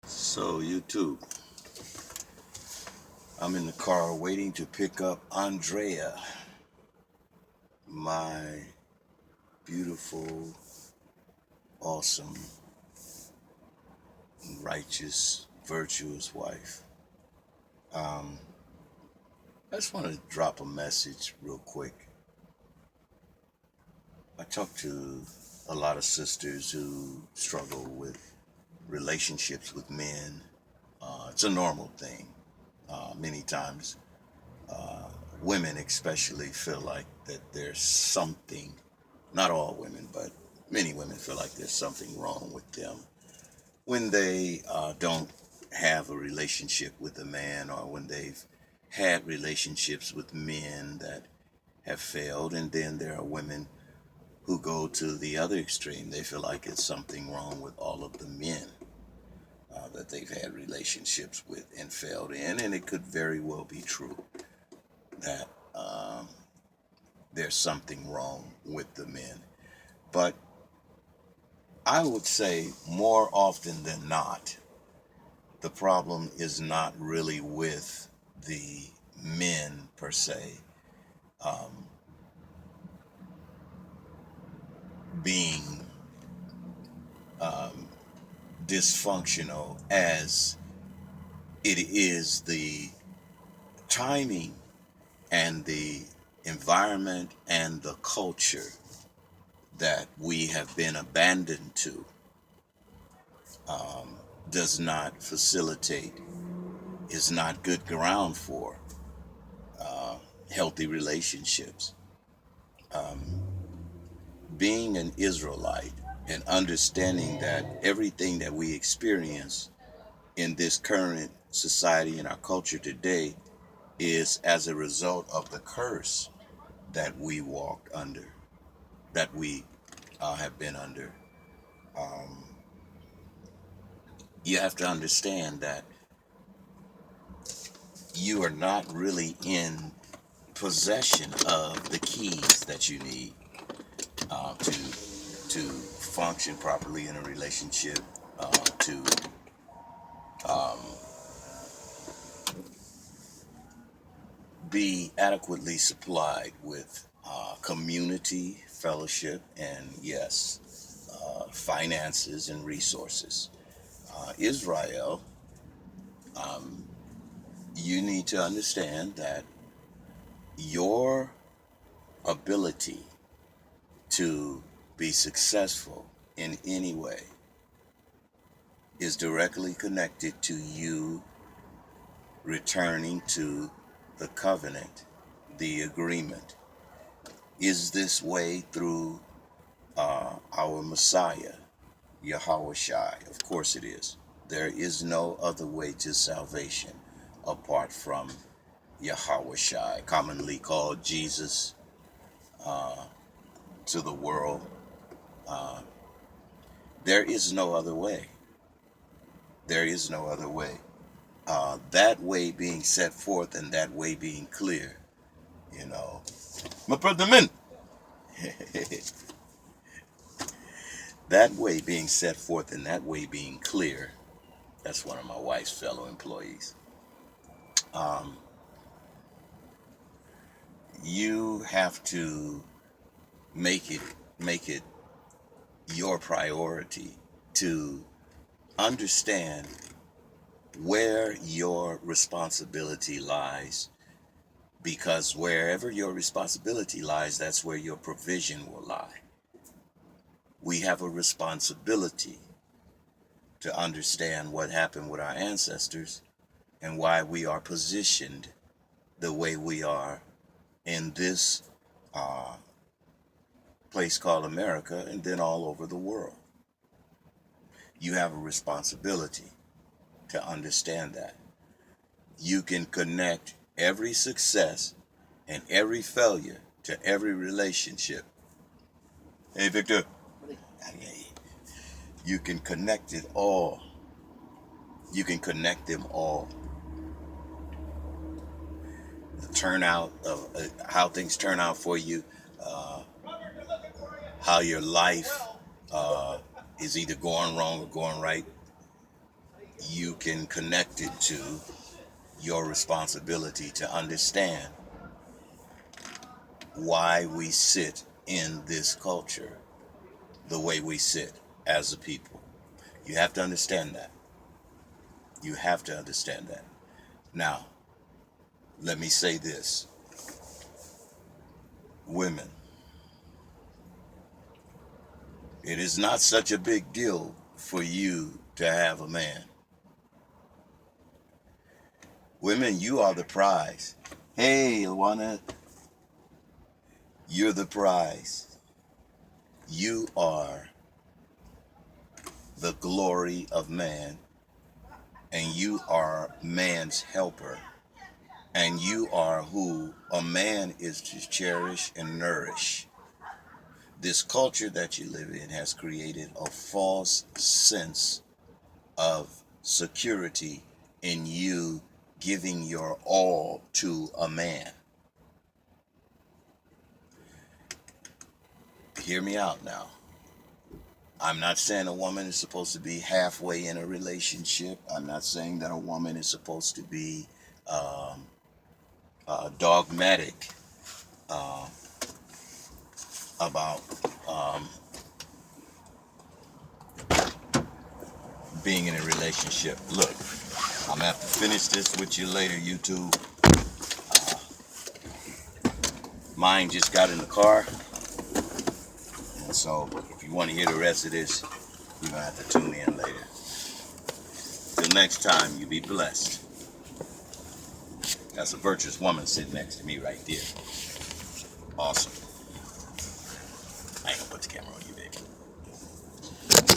So YouTube, I'm in the car waiting to pick up Andrea, my beautiful, awesome, righteous, virtuous wife. Um, I just want to drop a message real quick. I talk to a lot of sisters who struggle with relationships with men. It's a normal thing. Many times, uh, women especially feel like that there's something, not all women, but many women feel like there's something wrong with them when they don't have a relationship with a man, or when they've had relationships with men that have failed. And then there are women who go to the other extreme. They feel like it's something wrong with all of the men that they've had relationships with and failed in. And it could very well be true that there's something wrong with the men. But I would say more often than not, the problem is not really with the men per se um, being um, dysfunctional, as it is the timing and the environment and the culture that we have been abandoned to um, does not facilitate, is not good ground for uh, healthy relationships. Um, Being an Israelite and understanding that everything that we experience in this current society and our culture today is as a result of the curse that we walked under, that we have been under. Um, you have to understand that you are not really in possession of the keys that you need to function properly in a relationship, to um, be adequately supplied with community, fellowship, and yes, finances and resources. Israel, um, you need to understand that your ability to be successful in any way is directly connected to you returning to the covenant, the agreement. Is this way through our Messiah, Yahweh Shai? Of course it is. There is no other way to salvation apart from Yahweh Shai, commonly called Jesus uh, to the world. Uh, there is no other way. There is no other way. That way being set forth and that way being clear, you know. My brother man, that way being set forth and that way being clear, that's one of my wife's fellow employees. Um, you have to make it make it your priority to understand where your responsibility lies, because wherever your responsibility lies, that's where your provision will lie. We have a responsibility to understand what happened with our ancestors and why we are positioned the way we are in this uh, place called America, and then all over the world. You have a responsibility to understand that. You can connect every success and every failure to every relationship. Hey, Victor. You can connect it all. You can connect them all. The turnout of how things turn out for you, uh, how your life is either going wrong or going right. you can connect it to your responsibility to understand why we sit in this culture the way we sit as a people. You have to understand that. You have to understand that. Now, let me say this. Women, it is not such a big deal for you to have a man. Women, you are the prize. Hey, Luana, you're the prize. You are the glory of man, and you are man's helper, and you are who a man is to cherish and nourish. This culture that you live in has created a false sense of security in you giving your all to a man. Hear me out now. I'm not saying a woman is supposed to be halfway in a relationship. I'm not saying that a woman is supposed to be dogmatic uh, about being in a relationship. Look, I'm gonna have to finish this with you later, YouTube. Mine just got in the car, and so if you want to hear the rest of this, you're gonna have to tune in later. Till next time, you be blessed. That's a virtuous woman sitting next to me right there. Awesome. I ain't gonna put the camera on you.